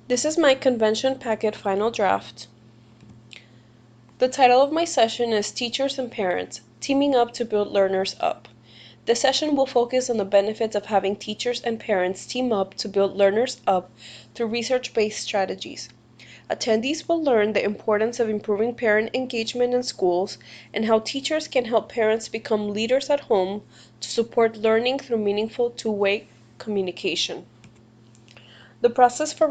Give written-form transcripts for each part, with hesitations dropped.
This is my convention packet final draft. The title of my session is Teachers and Parents, Teaming Up to Build Learners Up. This session will focus on the benefits of having teachers and parents team up to build learners up through research-based strategies. Attendees will learn the importance of improving parent engagement in schools and how teachers can help parents become leaders at home to support learning through meaningful two-way communication. The process for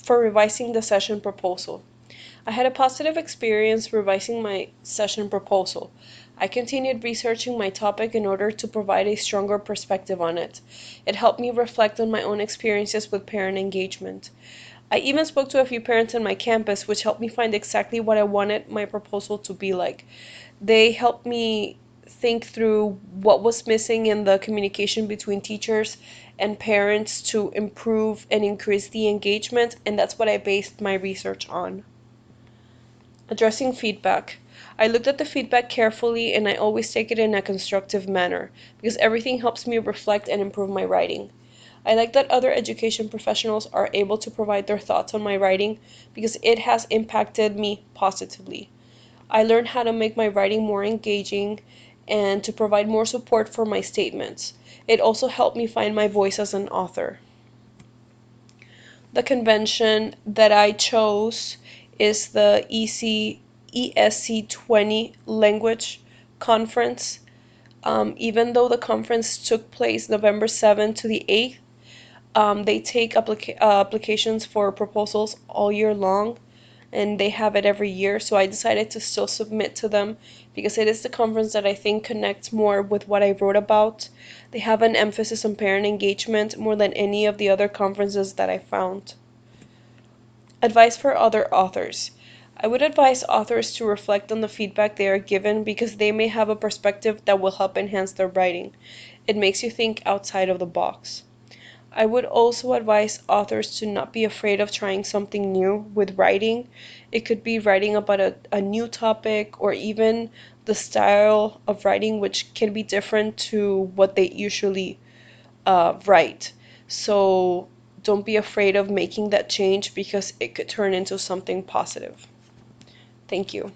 revising the session proposal. I had a positive experience revising my session proposal. I continued researching my topic in order to provide a stronger perspective on it. It helped me reflect on my own experiences with parent engagement. I even spoke to a few parents on my campus, which helped me find exactly what I wanted my proposal to be like. They helped me think through what was missing in the communication between teachers and parents to improve and increase the engagement, and that's what I based my research on. Addressing feedback. I looked at the feedback carefully and I always take it in a constructive manner because everything helps me reflect and improve my writing. I like that other education professionals are able to provide their thoughts on my writing because it has impacted me positively. I learned how to make my writing more engaging and to provide more support for my statements. It also helped me find my voice as an author. The convention that I chose is the ESC20 Language Conference. Even though the conference took place November 7th to the 8th, they take applications for proposals all year long, and they have it every year. So I decided to still submit to them because it is the conference that I think connects more with what I wrote about. They have an emphasis on parent engagement more than any of the other conferences that I found. Advice for other authors. I would advise authors to reflect on the feedback they are given because they may have a perspective that will help enhance their writing. It makes you think outside of the box. I would also advise authors to not be afraid of trying something new with writing. It could be writing about a new topic or even the style of writing, which can be different to what they usually write. So don't be afraid of making that change because it could turn into something positive. Thank you.